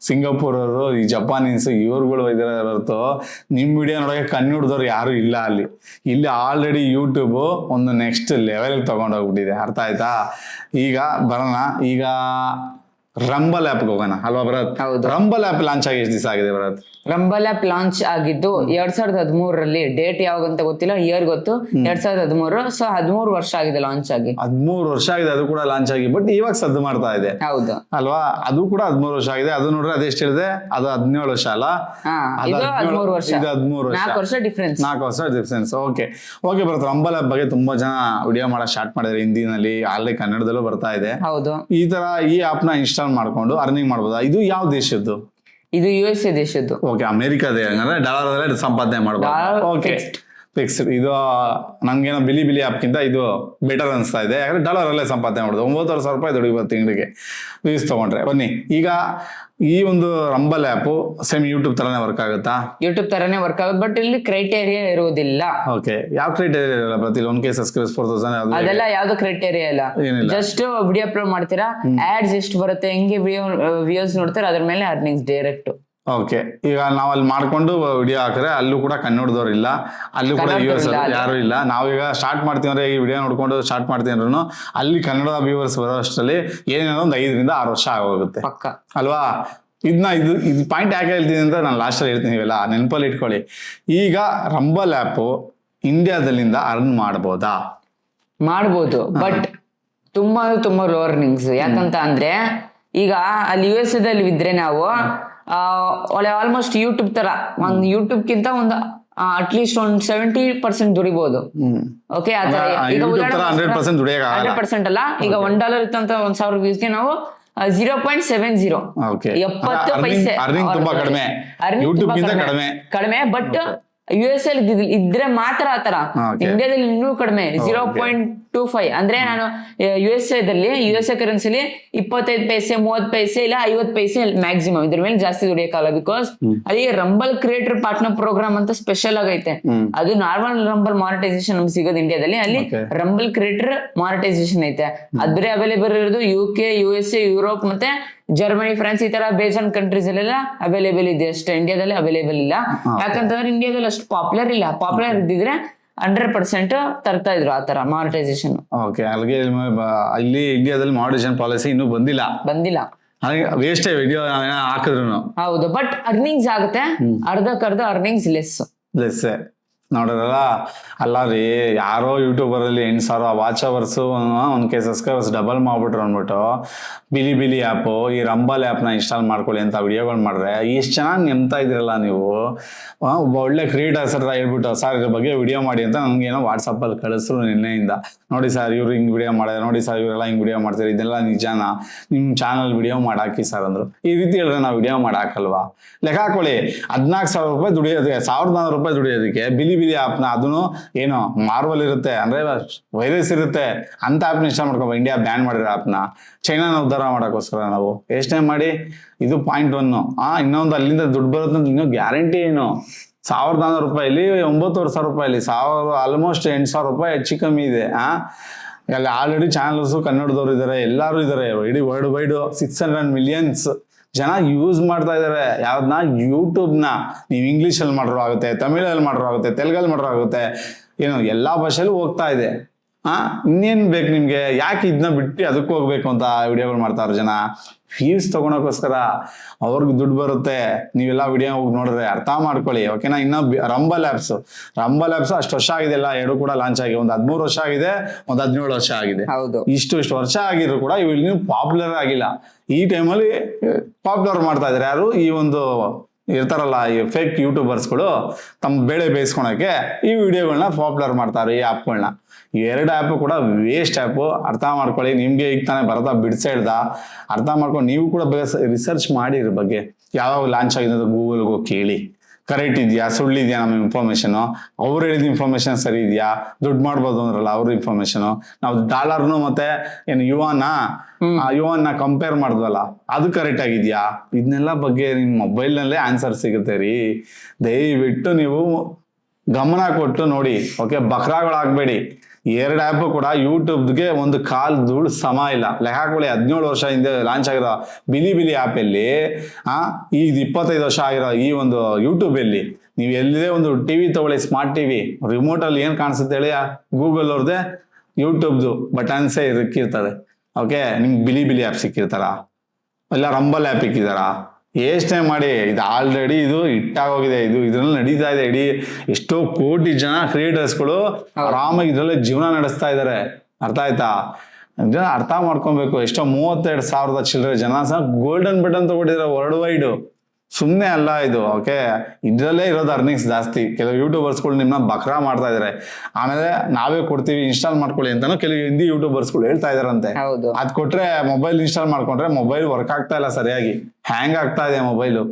ಸಿಂಗಾಪುರ್ ಅವರು, ಈ ಜಪಾನೀಸ್, ಇವ್ರುಗಳು ಇದಾರೆ ಹೊರತು ನಿಮ್ಮ ವಿಡಿಯೋ ನೋಡೋಕೆ ಕನ್ನಡದವ್ರು ಯಾರು ಇಲ್ಲ ಅಲ್ಲಿ. ಇಲ್ಲಿ ಆಲ್ರೆಡಿ ಯೂಟ್ಯೂಬ್ ಒಂದು ನೆಕ್ಸ್ಟ್ ಲೆವೆಲ್ ತಗೊಂಡೋಗ್ಬಿಟ್ಟಿದೆ. ಅರ್ಥ ಆಯ್ತಾ? ಈಗ ಬರೋಣ, ಈಗ ರಂಬಲ್ ಆ್ಯಪ್ಗೆ ಹೋಗೋಣ ಅಲ್ವಾ ಭರತ್? ರಂಬಲ್ ಆ್ಯಪ್ ಲಾಂಚ್ ಆಗಿ ಎಷ್ಟು ದಿವಸ ಆಗಿದೆ ಭರತ್? ರಂಬಲ್ ಆ್ಯಪ್ ಲಾಂಚ್ ಆಗಿದ್ದು 2013ರಲ್ಲಿ. ಡೇಟ್ ಯಾವಾಗ ಅಂತ ಗೊತ್ತಿಲ್ಲ, ಇಯರ್ ಗೊತ್ತು 2013. ಸೊ 13 ವರ್ಷ ಆಗಿದೆ ಲಾಂಚ್ ಆಗಿ. 13 ವರ್ಷ ಆಗಿದೆ ಅದು ಕೂಡ ಲಾಂಚ್ ಆಗಿ. ಬಟ್ ಇವಾಗ ಸದ್ದು ಮಾಡ್ತಾ ಇದೆ. ಹೌದು ಅಲ್ವಾ? ಅದು ಕೂಡ 13 ವರ್ಷ ಆಗಿದೆ. ಅದು ನೋಡ್ರೆ ಅದೆಷ್ಟು ಹೇಳಿದೆ? ಅದು 17 ವರ್ಷ ಅಲ್ಲ, ಇದು 13 ವರ್ಷ. ಇದು 13 ವರ್ಷ. 4 ವರ್ಷ ಡಿಫ್ರೆನ್ಸ್. 4 ವರ್ಷ ಡಿಫ್ರೆನ್ಸ್. ಓಕೆ ಬರುತ್ತೆ. ರಂಬಲ್ ಆ್ಯಪ್ ಬಗ್ಗೆ ತುಂಬಾ ಜನ ವಿಡಿಯೋ ಮಾಡಕ್ ಸ್ಟಾರ್ಟ್ ಮಾಡಿದ್ರೆ ಹಿಂದಿನಲ್ಲಿ, ಆಲ್ರೆಡಿ ಕನ್ನಡದಲ್ಲೂ ಬರ್ತಾ ಇದೆ. ಹೌದು, ಈ ತರ ಈ ಆಪ್ ನ ಇನ್ಸ್ಟಾಲ್ ಮಾಡ್ಕೊಂಡು ಅರ್ನಿಂಗ್ ಮಾಡ್ಬೋದಾ? ಇದು ಯಾವ ದೇಶದ್ದು? ಇದು USA ದೇಶದ್ದು. ಓಕೆ, ಅಮೆರಿಕಾದ. ಹಂಗಂದ್ರೆ ಡಾಲರ್ ಸಂಪಾದನೆ ಮಾಡ್ಬೋದು. Okay, fixed. ಇದು ನನ್ಗೇನೋ ಬಿಲಿ ಆಪ್ಗಿಂತ ಇದು ಬೆಟರ್ ಅನಿಸ್ತಾ ಇದೆ. ಯಾಕಂದ್ರೆ ಡಾಲರ್ ಅಲ್ಲೇ ಸಂಪಾದನೆ ಮಾಡೋದು. 9,500 ರೂಪಾಯಿ ದುಡಿಬೋದು ತಿಂಗಳಿಗೆ ವ್ಯೂಸ್ ತಗೊಂಡ್ರೆ. ಬನ್ನಿ, ಈಗ ಈ ಒಂದು ರಂಬಲ್ ಆ್ಯಪ್ ಸೇಮ್ ಯೂಟ್ಯೂಬ್ ತರಾನೇ ವರ್ಕ್ ಆಗುತ್ತಾ? ಯೂಟ್ಯೂಬ್ ತರಾನೇ ವರ್ಕ್ ಆಗುತ್ತೆ, ಬಟ್ ಇಲ್ಲಿ ಕ್ರೈಟೇರಿಯಾ ಇರುವುದಿಲ್ಲ. ಓಕೆ, ಯಾವ ಕ್ರೈಟೇರಿಯಾ ಇರಲ್ಲ? ಪ್ರತಿ 1K ಸಬ್ಸ್ಕ್ರೈಬರ್ಸ್ 4,000 ಅದೆಲ್ಲ ಯಾವ್ದು ಕ್ರೈಟೇರಿಯಾ ಇಲ್ಲ. ಜಸ್ಟ್ ವಿಡಿಯೋ ಅಪ್ಲೋಡ್ ಮಾಡ್ತೀರಾ, ಆಡ್ಸ್ ಎಷ್ಟು ಬರುತ್ತೆ, ಹೆಂಗೆ ವ್ಯೂಸ್ ನೋಡ್ತಾರೆ, ಅದ್ರ ಮೇಲೆ ಅರ್ನಿಂಗ್ಸ್ ಡೈರೆಕ್ಟ್. ಓಕೆ, ಈಗ ನಾವ್ ಅಲ್ಲಿ ಮಾಡ್ಕೊಂಡು ವಿಡಿಯೋ ಹಾಕಿದ್ರೆ ಅಲ್ಲೂ ಕೂಡ ಕನ್ನಡದವ್ರು ಇಲ್ಲ, ಅಲ್ಲೂ ಕೂಡ ವ್ಯೂವರ್ಸ್ ಯಾರು ಇಲ್ಲ. ನಾವೀಗ ಸ್ಟಾರ್ಟ್ ಮಾಡ್ತೀವಿ ಅಂದ್ರೆ ಈ ವಿಡಿಯೋ ನೋಡ್ಕೊಂಡು ಸ್ಟಾರ್ಟ್ ಮಾಡ್ತೀವಿ ಅಂದ್ರೂ ಅಲ್ಲಿ ಕನ್ನಡ ವ್ಯೂವರ್ಸ್ ಬರೋ ಅಷ್ಟರಲ್ಲಿ ಏನೇನೋ ಒಂದು 5 ರಿಂದ 6 ವರ್ಷ ಆಗೋಗುತ್ತೆ ಅಲ್ವಾ? ಇದು ಪಾಯಿಂಟ್ ಯಾಕೆ ಹೇಳ್ತೀನಿ ಅಂತ ನಾನು ಲಾಸ್ಟಲ್ಲಿ ಹೇಳ್ತೀನಿ, ಇವೆಲ್ಲ ನೆನಪಲ್ಲಿ ಇಟ್ಕೊಳ್ಳಿ. ಈಗ ರಂಬಲ್ ಆ್ಯಪ್ ಇಂಡಿಯಾದಲ್ಲಿಂದ ಅರ್ನ್ ಮಾಡ್ಬೋದಾ? ಮಾಡ್ಬೋದು, ಬಟ್ ತುಂಬಾ ಲೋ ಅರ್ನಿಂಗ್ಸ್. ಯಾಕಂತ ಅಂದ್ರೆ ಈಗ ಅಲ್ಲಿ USA ದಲ್ಲಿ ಇದ್ರೆ ನಾವು ಆಲ್ಮೋಸ್ಟ್ ಯೂಟ್ಯೂಬ್ ತರ ಒಂದು ಯೂಟ್ಯೂಬ್ಗಿಂತ ಒಂದು ಅಟ್ಲೀಸ್ಟ್ ಒಂದು 70% ದುಡಿಬಹುದು. ಓಕೆ, ಆತರ ಈಗ 100% ಅಲ್ಲ. ಈಗ $1 ಇತ್ತಂತ 1,000 ವ್ಯೂಸ್ಗೆ ನಾವು 0.70 70 ಪೈಸೆ ಕಡಿಮೆ. ಬಟ್ US ಅಲ್ಲಿ ಇದ್ರೆ ಮಾತ್ರ ಆತರ. ಇಂಡಿಯಾದಲ್ಲಿ ಇನ್ನೂ ಕಡಿಮೆ, 0.25. ಅಂದ್ರೆ ನಾನು USA ಕರೆನ್ಸಿಲಿ 25 ಪೈಸೆ 30 ಪೈಸೆ ಇಲ್ಲ 50 ಪೈಸೆ ಮ್ಯಾಕ್ಸಿಮಮ್. ಇದ್ರ ಮೇಲೆ ಜಾಸ್ತಿ ದುಡಿಯಕ್ಕಾಗಲ್ಲ. ಬಿಕಾಸ್ ಅಲ್ಲಿ ರಂಬಲ್ ಕ್ರಿಯೇಟರ್ ಪಾರ್ಟ್ನರ್ ಪ್ರೋಗ್ರಾಮ್ ಅಂತ ಸ್ಪೆಷಲ್ ಆಗೈತೆ. ಅದು ನಾರ್ಮಲ್ ರಂಬಲ್ ಮಾನಿಟೈಸೇಷನ್ ನಮ್ಗೆ ಸಿಗೋದು ಇಂಡಿಯಾದಲ್ಲಿ. ಅಲ್ಲಿ ರಂಬಲ್ ಕ್ರಿಯೇಟರ್ ಮಾನಿಟೈಸೇಷನ್ ಐತೆ. ಅದ್ರೆ ಅವೈಲೇಬಲ್ ಇರೋದು UK, USA, ಯುರೋಪ್ ಮತ್ತೆ ಜರ್ಮನಿ, ಫ್ರಾನ್ಸ್, ಈ ತರ ಬೇಜಾನ್ ಕಂಟ್ರೀಸ್ ಅಲ್ಲೆಲ್ಲ ಅವೈಲೇಬಲ್ ಇದೆ ಅಷ್ಟೇ. ಇಂಡಿಯಾದಲ್ಲಿ ಅವೈಲೇಬಲ್ ಇಲ್ಲ. ಯಾಕಂತಂದ್ರೆ ಇಂಡಿಯಾದಲ್ಲಿ ಅಷ್ಟು ಪಾಪ್ಯುಲರ್ ಇಲ್ಲ. ಪಾಪ್ಯುಲರ್ ಇದ್ದಿದ್ರೆ 100% ತರ್ತಾ ಇದ್ರು ಆ ತರ ಮಾನಿಟೈಸೇಷನ್. ಓಕೆ, ಅಲ್ಲಿಗೆ ಇಲ್ಲಿ ಇಂಡಿಯಾದಲ್ಲಿ ಮಾನಿಟೈಸೇಷನ್ ಪಾಲಿಸಿ ಇನ್ನೂ ಬಂದಿಲ್ಲ. ವೇಸ್ಟ್ ವಿಡಿಯೋ ಹಾಕಿದ್ರು. ಹೌದು, ಬಟ್ ಅರ್ನಿಂಗ್ಸ್ ಆಗುತ್ತೆ. ಅರ್ಧಕ್ಕರ್ಧ ಅರ್ನಿಂಗ್ಸ್ ಲೆಸ್. ನೋಡಿದ್ರಲ್ಲ, ಅಲ್ಲ ರೀ, ಯಾರೋ ಯೂಟ್ಯೂಬರಲ್ಲಿ 8,000 watch hours 1K subscribers double ಮಾಡ್ಬಿಟ್ರು ಅಂದ್ಬಿಟ್ಟು ಬಿಲಿ ಆ್ಯಪು, ಈ ರಂಬಲ್ ಆ್ಯಪ್ನ ಇನ್ಸ್ಟಾಲ್ ಮಾಡ್ಕೊಳ್ಳಿ ಅಂತ ವಿಡಿಯೋಗಳು ಮಾಡಿದ್ರೆ ಎಷ್ಟು ಚೆನ್ನಾಗಿ ನೆಮ್ತಾ ಇದ್ದೀರಲ್ಲ ನೀವು. ಒಬ್ಬ ಒಳ್ಳೆ ಕ್ರಿಯೇಟರ್ಸ್ ಹತ್ರ ಹೇಳ್ಬಿಟ್ಟು ಸರ್ ಇದ್ರ ಬಗ್ಗೆ ವಿಡಿಯೋ ಮಾಡಿ ಅಂತ ನನಗೇನೋ ವಾಟ್ಸಪ್ಪಲ್ಲಿ ಕಳಿಸ್ರು ನಿನ್ನೆಯಿಂದ. ನೋಡಿ ಸರ್ ಇವ್ರು ಹಿಂಗೆ ವಿಡಿಯೋ ಮಾಡಿದ್ರೆ, ನೋಡಿ ಸರ್ ಇವರೆಲ್ಲ ಹಿಂಗೆ ವಿಡಿಯೋ ಮಾಡ್ತಾರೆ, ಇದೆಲ್ಲ ನಿಜಾನ, ನಿಮ್ಮ ಚಾನಲ್ ವಿಡಿಯೋ ಮಾಡಾಕಿ ಸರ್ ಅಂದರು. ಈ ರೀತಿ ಹೇಳಿದ್ರೆ ನಾವು ವಿಡಿಯೋ ಮಾಡಾಕಲ್ವಾ? ಲೆಕ್ಕ ಹಾಕೊಳ್ಳಿ, 14,000 ರೂಪಾಯಿ ದುಡಿಯೋದಕ್ಕೆ, 1,400 ರೂಪಾಯಿ ದುಡಿಯೋದಕ್ಕೆ ಬಿಲಿ ಆ್ಯಪ್ನ, ಅದನ್ನು ಏನು ಮಾರ್ವಲ್ ಇರುತ್ತೆ ಅಂದರೆ ವೈರಸ್ ಇರುತ್ತೆ ಅಂತ ಆ್ಯಪ್ನ ಇನ್ಸ್ಟಾಲ್ ಮಾಡ್ಕೊಬೋದು. ಇಂಡಿಯಾ ಬ್ಯಾನ್ ಮಾಡಿರೋ ಆ್ಯಪ್ನ ಚೈನಾನ ಉದ್ಧಾರ ಮಾಡೋಕ್ಕೋಸ್ಕರ ನಾವು ಎಷ್ಟೇ ಮಾಡಿ. ಇದು ಪಾಯಿಂಟ್ 1. ಇನ್ನೊಂದು ಅಲ್ಲಿಂದ ದುಡ್ಡು ಬರುತ್ತೆ ಅಂತ ಇನ್ನೂ ಗ್ಯಾರಂಟಿ ಏನು? 1,400 ರೂಪಾಯಿಲಿ 9,000 ರೂಪಾಯಿಲಿ ಆಲ್ಮೋಸ್ಟ್ 8,000 ರೂಪಾಯಿ ಹೆಚ್ಚು ಕಮ್ಮಿ ಇದೆ. ಅಲ್ಲಿ ಆಲ್ರೆಡಿ ಚಾನಲ್ಸು ಕನ್ನಡದವ್ರು ಇದ್ದಾರೆ, ಎಲ್ಲರೂ ಇದ್ದಾರೆ. ಇಡೀ ವರ್ಲ್ಡ್ ವೈಡ್ 600 ಮಿಲಿಯನ್ಸ್ ಜನ ಯೂಸ್ ಮಾಡ್ತಾ ಇದ್ದಾರೆ. ಯಾವ್ದನ್ನ? ಯೂಟ್ಯೂಬ್ನ. ನೀವು ಇಂಗ್ಲೀಷಲ್ಲಿ ಮಾಡ್ರೂ ಆಗುತ್ತೆ, ತಮಿಳಲ್ಲಿ ಮಾಡ್ರೂ ಆಗುತ್ತೆ, ತೆಲುಗಲ್ಲಿ ಮಾಡ್ರೂ ಆಗುತ್ತೆ, ಏನು ಎಲ್ಲ ಭಾಷೆಯಲ್ಲೂ ಹೋಗ್ತಾ ಇದೆ. ಇನ್ನೇನು ಬೇಕು ನಿಮಗೆ? ಯಾಕೆ ಇದನ್ನ ಬಿಟ್ಟು ಅದಕ್ಕೆ ಹೋಗ್ಬೇಕು ಅಂತ ವಿಡಿಯೋಗಳು ಮಾಡ್ತಾರೆ ಜನ? ವ್ಯೂಸ್ ತಗೊಳಕೋಸ್ಕರ, ಅವ್ರಿಗೆ ದುಡ್ಡು ಬರುತ್ತೆ. ನೀವೆಲ್ಲ ವಿಡಿಯೋ ಹೋಗಿ ನೋಡಿದ್ರೆ ಅರ್ಥ ಮಾಡ್ಕೊಳ್ಳಿ, ಓಕೆನಾ? ಇನ್ನು ರಂಬಲ್ ಆ್ಯಪ್ಸ್ ಅಷ್ಟು ವರ್ಷ ಆಗಿದೆ ಅಲ್ಲ, 2 ಕೂಡ ಲಾಂಚ್ ಆಗಿ ಒಂದು 13 ವರ್ಷ ಆಗಿದೆ, ಒಂದು 17 ವರ್ಷ ಆಗಿದೆ. ಇಷ್ಟು ವರ್ಷ ಆಗಿದ್ರು ಕೂಡ ಇವು ಇನ್ನೂ ಪಾಪ್ಯುಲರ್ ಆಗಿಲ್ಲ. ಈ ಟೈಮಲ್ಲಿ ಪಾಪ್ಯುಲರ್ ಮಾಡ್ತಾ ಇದ್ದಾರೆ ಯಾರು? ಈ ಒಂದು ಇರ್ತಾರಲ್ಲ ಈ ಫೇಕ್ ಯೂಟ್ಯೂಬರ್ಸ್ಗಳು, ತಮ್ಮ ಬೇಳೆ ಬೇಯಿಸ್ಕೊಳಕ್ಕೆ ಈ ವಿಡಿಯೋಗಳನ್ನ ಪಾಪ್ಯುಲರ್ ಮಾಡ್ತಾರೆ, ಈ ಆ್ಯಪ್ಗಳನ್ನ. ಈ 2 ಆ್ಯಪು ಕೂಡ ವೇಸ್ಟ್ ಆ್ಯಪು. ಅರ್ಥ ಮಾಡ್ಕೊಳ್ಳಿ. ನಿಮ್ಗೆ ಈಗ ತಾನೇ ಬರತ್ತಾ ಬಿಡ್ಸ ಹೇಳ್ದ, ಅರ್ಥ ಮಾಡ್ಕೊಂಡು ನೀವು ಕೂಡ ರಿಸರ್ಚ್ ಮಾಡಿ ಇದ್ರ ಬಗ್ಗೆ. ಯಾವಾಗ ಲಾಂಚ್ ಆಗಿದೆ ಅಂತ ಗೂಗಲ್ಗೆ ಹೋಗಿ ಕೇಳಿ, ಕರೆಕ್ಟ್ ಇದೆಯಾ ಸುಳ್ಳಿದ್ಯಾ ನಮ್ಮ ಇನ್ಫಾರ್ಮೇಶನು, ಅವ್ರು ಹೇಳಿದ ಇನ್ಫಾರ್ಮೇಶನ್ ಸರಿ ಇದೆಯಾ, ದುಡ್ಡು ಮಾಡ್ಬೋದು ಅಂದ್ರಲ್ಲ ಅವ್ರ ಇನ್ಫಾರ್ಮೇಶನು. ನಾವು ಡಾಲರ್ನು ಮತ್ತೆ ಏನು ಯುವಾನ್ನ ಕಂಪೇರ್ ಮಾಡಿದ್ವಲ್ಲ, ಅದು ಕರೆಕ್ಟ್ ಆಗಿದ್ಯಾ, ಇದನ್ನೆಲ್ಲ ಬಗ್ಗೆ ನಿಮ್ಮ ಮೊಬೈಲ್ನಲ್ಲೇ ಆನ್ಸರ್ ಸಿಗುತ್ತೆ ರೀ. ದಯವಿಟ್ಟು ನೀವು ಗಮನ ಕೊಟ್ಟು ನೋಡಿ, ಓಕೆ? ಬಕ್ರಾಗಳಾಗಬೇಡಿ. 2 ಆ್ಯಪು ಕೂಡ ಯೂಟ್ಯೂಬ್ಗೆ ಒಂದು ಕಾಲ್ ಧೂಳು ಸಮ ಇಲ್ಲ. ಲೆಕ್ಕ ಹಾಕೊಳ್ಳಿ, 17 ವರ್ಷ ಹಿಂದೆ ಲಾಂಚ್ ಆಗಿರೋ ಬಿಲಿ ಆ್ಯಪಲ್ಲಿ ಈಗ 25 ವರ್ಷ ಆಗಿರೋ ಈ ಒಂದು ಯೂಟ್ಯೂಬಲ್ಲಿ ನೀವು ಎಲ್ಲಿದೆ ಒಂದು ಟಿವಿ ತಗೊಳ್ಳಿ, ಸ್ಮಾರ್ಟ್ ಟಿವಿ, ರಿಮೋಟಲ್ಲಿ ಏನು ಕಾಣಿಸುತ್ತೆ ಹೇಳಿ? ಗೂಗಲ್ ಅವ್ರದ್ದೇ ಯೂಟ್ಯೂಬ್ದು ಬಟನ್ಸೇ ಇಕ್ಕಿರ್ತದೆ, ಓಕೆ? ನಿಮ್ಗೆ ಬಿಲಿ ಆ್ಯಪ್ ಸಿಕ್ಕಿರ್ತಾರ? ಇಲ್ಲ ರಂಬಲ್ ಆ್ಯಪ್ ಇಕ್ಕಿದಾರಾ? ಎಷ್ಟೇ ಮಾಡಿ, ಇದು ಆಲ್ರೆಡಿ ಇದು ಹಿಟ್ಟಾಗೋಗಿದೆ. ಇದ್ರಲ್ಲಿ ನಡೀತಾ ಇದೆ. ಇಡೀ ಎಷ್ಟೋ ಕೋಟಿ ಜನ ಕ್ರಿಯೇಟರ್ಸ್ಗಳು ಆರಾಮಾಗಿ ಇದ್ರಲ್ಲೇ ಜೀವನ ನಡೆಸ್ತಾ ಇದ್ದಾರೆ. ಅರ್ಥ ಆಯ್ತಾ? ಇದನ್ನ ಅರ್ಥ ಮಾಡ್ಕೊಬೇಕು. ಎಷ್ಟೋ 32,000 ಚಿಲ್ಲರೆ ಜನ ಸಹ ಗೋಲ್ಡನ್ ಬಟನ್ ತಗೊಂಡಿದ್ದಾರೆ ವರ್ಲ್ಡ್ ವೈಡ್. ಸುಮ್ಮನೆ ಅಲ್ಲ ಇದು, ಓಕೆ? ಇದ್ರಲ್ಲೇ ಇರೋದು ಅರ್ನಿಂಗ್ಸ್ ಜಾಸ್ತಿ. ಕೆಲವು ಯೂಟ್ಯೂಬರ್ಸ್ಗಳು ನಿಮ್ಮನ್ನ ಬಕ್ರಾ ಮಾಡ್ತಾ ಇದಾರೆ. ಆಮೇಲೆ ನಾವೇ ಕೊಡ್ತೀವಿ ಇನ್ಸ್ಟಾಲ್ ಮಾಡ್ಕೊಳ್ಳಿ ಅಂತಾನು ಕೆಲವು ಹಿಂದಿ ಯೂಟ್ಯೂಬರ್ಸ್ಗಳು ಹೇಳ್ತಾ ಇದಾರಂತೆ. ಅದ್ ಕೊಟ್ರೆ ಮೊಬೈಲ್ ಇನ್ಸ್ಟಾಲ್ ಮಾಡ್ಕೊಂಡ್ರೆ ಮೊಬೈಲ್ ವರ್ಕ್ ಆಗ್ತಾ ಇಲ್ಲ ಸರಿಯಾಗಿ, ಹ್ಯಾಂಗ್ ಆಗ್ತಾ ಇದೆ ಮೊಬೈಲು.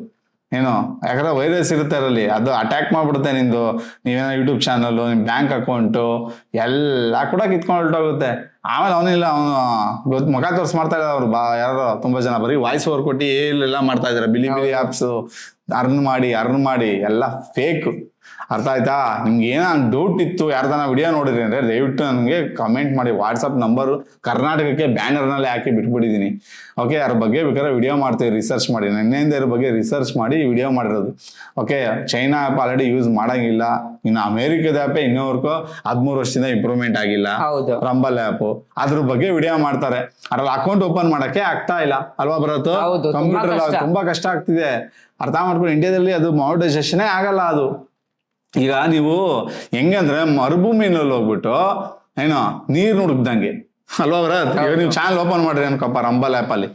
ಏನು? ಯಾಕಂದ್ರೆ ವೈರಸ್ ಇರುತ್ತೆ ಅದರಲ್ಲಿ, ಅದು ಅಟ್ಯಾಕ್ ಮಾಡ್ಬಿಡುತ್ತೆ ನಿಂದು. ನೀವೇನೋ ಯೂಟ್ಯೂಬ್ ಚಾನಲ್, ನಿಮ್ ಬ್ಯಾಂಕ್ ಅಕೌಂಟು ಎಲ್ಲ ಕೂಡ ಕಿತ್ಕೊಂಡು ಹೊರಟೋಗುತ್ತೆ. ಆಮೇಲೆ ಅವನಿಲ್ಲ, ಅವನು ಮುಖ ತೋರ್ಸ್ ಮಾಡ್ತಾ ಇದ್ದಾರೆ ಅವ್ರು. ಯಾರೋ ತುಂಬಾ ಜನ ಬರೀ ವಾಯ್ಸ್ ಓವರ್ ಕೊಟ್ಟು ಏನೆಲ್ಲ ಮಾಡ್ತಾ ಇದಾರೆ. ಬಿಲಿ ಆ್ಯಪ್ಸ್ ಅರ್ನ್ ಮಾಡಿ ಎಲ್ಲ ಫೇಕ್. ಅರ್ಥ ಆಯ್ತಾ? ನಿಮ್ಗೆ ಏನೋ ಡೌಟ್ ಇತ್ತು, ಯಾರ್ದಾನ ವಿಡಿಯೋ ನೋಡಿದ್ರಿ ಅಂದ್ರೆ ದಯವಿಟ್ಟು ನನಗೆ ಕಮೆಂಟ್ ಮಾಡಿ. ವಾಟ್ಸಪ್ ನಂಬರು ಕರ್ನಾಟಕಕ್ಕೆ ಬ್ಯಾನರ್ನಲ್ಲಿ ಹಾಕಿ ಬಿಟ್ಬಿಟ್ಟಿದ್ದೀನಿ, ಓಕೆ? ಅದ್ರ ಬಗ್ಗೆ ಬೇಕಾದ್ರೆ ವಿಡಿಯೋ ಮಾಡ್ತೀವಿ, ರಿಸರ್ಚ್ ಮಾಡಿ. ನಿನ್ನೆಯಿಂದ ಇದ್ರ ಬಗ್ಗೆ ರಿಸರ್ಚ್ ಮಾಡಿ ವಿಡಿಯೋ ಮಾಡಿರೋದು, okay? China app already use ಮಾಡಂಗಿಲ್ಲ. ಇನ್ನು ಅಮೆರಿಕದ ಆ್ಯಪೇ ಇನ್ನೂವರೆಗೂ 13 ವರ್ಷದಿಂದ ಇಂಪ್ರೂವ್ಮೆಂಟ್ ಆಗಿಲ್ಲ. ರಂಬಲ್ ಆ್ಯಪ್ ಅದ್ರ ಬಗ್ಗೆ ವಿಡಿಯೋ ಮಾಡ್ತಾರೆ. ಅದ್ರಲ್ಲಿ ಅಕೌಂಟ್ ಓಪನ್ ಮಾಡಕ್ಕೆ ಆಗ್ತಾ ಇಲ್ಲ ಅಲ್ವಾ ಬರತ್ತು? ಕಂಪ್ಯೂಟರ್ ತುಂಬಾ ಕಷ್ಟ ಆಗ್ತಿದೆ. ಅರ್ಥ ಮಾಡ್ಕೊಂಡು ಇಂಡಿಯಾದಲ್ಲಿ ಅದು ಮಾನಿಟೈಸೇಷನ್ನೇ ಆಗಲ್ಲ. ಅದು ಈಗ ನೀವು ಹೆಂಗಂದ್ರೆ ಮರುಭೂಮಿನಲ್ಲಿ ಹೋಗ್ಬಿಟ್ಟು ಏನೋ ನೀರ್ ನುಡುಕ್ದಂಗೆ ಅಲ್ವಾ ಬರತ್? ಈಗ ನೀವು ಚಾನಲ್ ಓಪನ್ ಮಾಡ್ರಿ ಅನ್ಕಪ್ಪ ರಂಬಲ್ ಆ್ಯಪ್ ಅಲ್ಲಿ,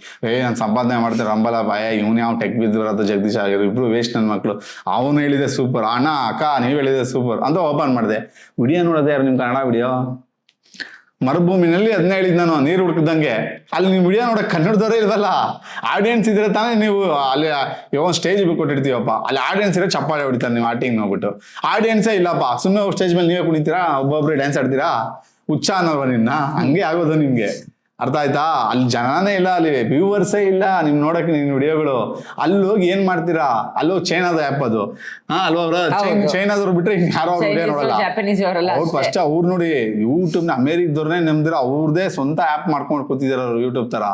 ನಾನು ಸಂಪಾದನೆ ಮಾಡ್ತಾರೆ ರಂಬಲ್ ಆ್ಯಪ್. ಇವ್ನು ಯಾವ ಟೆಕ್ ಬಿದ್ದು ಬರೋದು ಜಗದೀಶ್ ಆಗಿರೋ, ಇಬ್ರು ವೇಸ್ಟ್ ನನ್ನ ಮಕ್ಕಳು. ಅವನು ಹೇಳಿದೆ ಸೂಪರ್, ಅಣ್ಣ ಅಕ್ಕ ನೀವು ಹೇಳಿದೆ ಸೂಪರ್ ಅಂತ ಓಪನ್ ಮಾಡಿದೆ. ವಿಡಿಯೋ ನೋಡೋದೇ ಯಾರು? ನಿಮ್ ಕನ್ನಡ ವಿಡಿಯೋ ಮರುಭೂಮಿನಲ್ಲಿ ಅದನ್ನ ಹೇಳಿದ್ ನಾನು, ನೀರು ಹುಡುಕ್ದಂಗೆ. ಅಲ್ಲಿ ನೀವು ವಿಡಿಯೋ ನೋಡಕ್ ಕನ್ನಡದವರೇ ಇಲ್ವಲ್ಲ, ಆಡಿಯನ್ಸ್ ಇದ್ರೆ ತಾನೇ ನೀವು ಅಲ್ಲಿ ಯಾವ ಸ್ಟೇಜ್ ಕೊಟ್ಟಿರ್ತೀವಪ್ಪ, ಅಲ್ಲಿ ಆಡಿಯನ್ಸ್ ಇರೋ ಚಪ್ಪಾಳೆ ಹೊಡಿತಾರೆ. ನೀವು ಆಟಿಂಗ್ ನೋಡ್ಬಿಟ್ಟು ಆಡಿಯನ್ಸೇ ಇಲ್ಲಪ್ಪ, ಸುಮ್ಮನೆ ಸ್ಟೇಜ್ ಮೇಲೆ ನೀವೇ ಕುಣಿತೀರಾ, ಒಬ್ಬೊಬ್ರು ಡ್ಯಾನ್ಸ್ ಆಡ್ತೀರಾ, ಹುಚ್ಚ ಅನ್ನೋಲ್ವ ನಿನ್ನ? ಹಂಗೆ ಆಗೋದು ನಿಮ್ಗೆ. ಅರ್ಥ ಆಯ್ತಾ? ಅಲ್ಲಿ ಜನನೇ ಇಲ್ಲ, ಅಲ್ಲಿ ವ್ಯೂವರ್ಸೇ ಇಲ್ಲ ನಿಮ್ ನೋಡಕ್ಕೆ ನಿನ್ ವಿಡಿಯೋಗಳು. ಅಲ್ಲಿ ಹೋಗಿ ಏನ್ ಮಾಡ್ತೀರಾ? ಅಲ್ಲೋಗಿ ಚೈನಾದ ಆ್ಯಪ್ ಅದು, ಅಲ್ವಾ? ಚೈನಾದವ್ರು ಬಿಟ್ರೆ ಯಾರೋ ವಿಡಿಯೋ ನೋಡಲ್ಲ. ಅವ್ರು ಫಸ್ಟ್ ಅವ್ರು ನೋಡಿ ಯೂಟ್ಯೂಬ್ನ ಅಮೇರಿಕದವ್ರನ್ನೇ ನಂಬ್ದಿರ ಅವ್ರದೇ ಸ್ವಂತ ಆ್ಯಪ್ ಮಾಡ್ಕೊಂಡು ಕೂತಿದಾರ ಅವ್ರು ಯೂಟ್ಯೂಬ್ ತರ.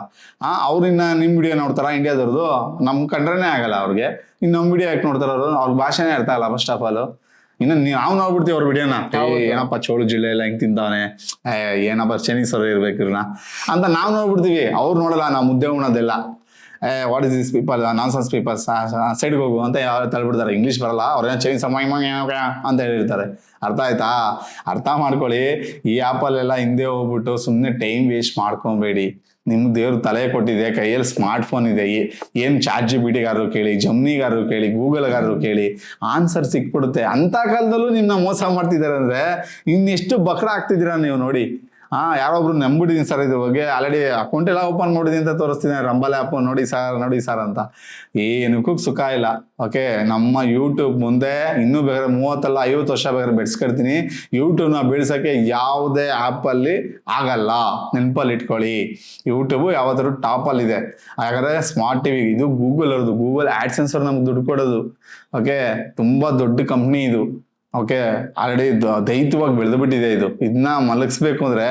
ಅವ್ರನ್ನ ನಿಮ್ ವಿಡಿಯೋ ನೋಡ್ತಾರ ಇಂಡಿಯಾದವ್ರದ್ದು? ನಮ್ ಕಂಡ್ರೇನೆ ಆಗಲ್ಲ ಅವ್ರಿಗೆ. ಇನ್ನು ನಮ್ ವಿಡಿಯೋ ಯಾಕೆ ನೋಡ್ತಾರ ಅವರು? ಅವ್ರ ಭಾಷೆನೇ ಅರ್ಥ ಆಗಲ್ಲ ಫಸ್ಟ್ ಆಫ್ ಆಲ್. ಇನ್ನು ನಾವು ನೋಡ್ಬಿಡ್ತೀವಿ ಅವ್ರ ವಿಡಿಯೋನ, ಏನಪ್ಪ ಚೋಳು ಜಿಲ್ಲೆ ಎಲ್ಲ ಹೆಂಗ್ ತಿಂತಾವನೆ, ಏನಪ್ಪ ಚೈನೀಸ್ ಅವ್ರು ಇರ್ಬೇಕಿರ್ನ ಅಂತ ನಾವು ನೋಡ್ಬಿಡ್ತೀವಿ. ಅವ್ರು ನೋಡಲ್ಲ, ನಾವು ಮುದ್ದೆ ಉಣೋದೆಲ್ಲ. What is this people, nonsense peoples, ಸೈಡ್ಗೆ ಹೋಗು ಅಂತ ತಳ್ಬಿಡ್ತಾರೆ. ಇಂಗ್ಲೀಷ್ ಬರಲ್ಲ, ಅವ್ರೇನೋ ಚೈನೀಸ್ ಅಂತ ಹೇಳಿರ್ತಾರೆ. ಅರ್ಥ ಆಯ್ತಾ? ಅರ್ಥ ಮಾಡ್ಕೊಳ್ಳಿ. ಈ ಆ್ಯಪಲ್ಲೆಲ್ಲ ಹಿಂದೆ ಹೋಗ್ಬಿಟ್ಟು ಸುಮ್ಮನೆ ಟೈಮ್ ವೇಸ್ಟ್ ಮಾಡ್ಕೊಬೇಡಿ. ನಿಮ್ಗೆ ದೇವ್ರು ತಲೆ ಕೊಟ್ಟಿದೆ, ಕೈಯಲ್ಲಿ ಸ್ಮಾರ್ಟ್ ಫೋನ್ ಇದೆ. ಏನು ChatGPT ಕೇಳಿ, ಜಮ್ನಿಗಾರರು ಕೇಳಿ, ಗೂಗಲ್ಗಾರರು ಕೇಳಿ, ಆನ್ಸರ್ ಸಿಕ್ಬಿಡುತ್ತೆ. ಅಂತ ಕಾಲದಲ್ಲೂ ನಿಮ್ಮನ್ನ ಮೋಸ ಮಾಡ್ತಿದ್ದಾರೆ ಅಂದ್ರೆ ಇನ್ನೆಷ್ಟು ಬಕ್ರ ಆಗ್ತಿದ್ದೀರಾ ನೀವು ನೋಡಿ. ಯಾರೊಬ್ರು ನಂಬಿಡಿದೀನಿ ಸರ್, ಇದ್ರ ಬಗ್ಗೆ ಆಲ್ರೆಡಿ ಅಕೌಂಟ್ ಎಲ್ಲ ಓಪನ್ ಮಾಡಿದೀನಿ ಅಂತ ತೋರಿಸ್ತೀನಿ, ರಂಬಲ್ ಆ್ಯಪ್ ನೋಡಿ ಸರ್ ಅಂತ. ಏನಕ್ಕೂ ಸುಖ ಇಲ್ಲ. ಓಕೆ, ನಮ್ಮ ಯೂಟ್ಯೂಬ್ ಮುಂದೆ ಇನ್ನೂ ಬೇಕಾದ್ರೆ 30 ಅಲ್ಲ 50 ವರ್ಷ ಬೇಕಾದ್ರೆ ಬೆಳೆಸ್ಕೊಡ್ತೀನಿ. ಯೂಟ್ಯೂಬ್ನ ಬೆಳೆಸೋಕ್ಕೆ ಯಾವುದೇ ಆ್ಯಪಲ್ಲಿ ಆಗಲ್ಲ, ನೆನಪಲ್ಲಿ ಇಟ್ಕೊಳ್ಳಿ. ಯೂಟ್ಯೂಬು ಯಾವತ್ತಾದ್ರು ಟಾಪಲ್ಲಿದೆ. ಹಾಗಾದ್ರೆ ಸ್ಮಾರ್ಟ್ ಟಿವಿ ಇದು ಗೂಗಲ್ ಅವ್ರದ್ದು, ಗೂಗಲ್ ಆ್ಯಡ್ಸೆನ್ಸ್ ಅವ್ರು ನಮ್ಗೆ ದುಡ್ಡು ಕೊಡೋದು. ಓಕೆ, ತುಂಬ ದೊಡ್ಡ ಕಂಪ್ನಿ ಇದು. ಓಕೆ, ಆಲ್ರೆಡಿ ದೈತ್ಯವಾಗಿ ಬೆಳೆದು ಬಿಟ್ಟಿದೆ ಇದು. ಇದನ್ನ ಮಲಗಿಸ್ಬೇಕು ಅಂದ್ರೆ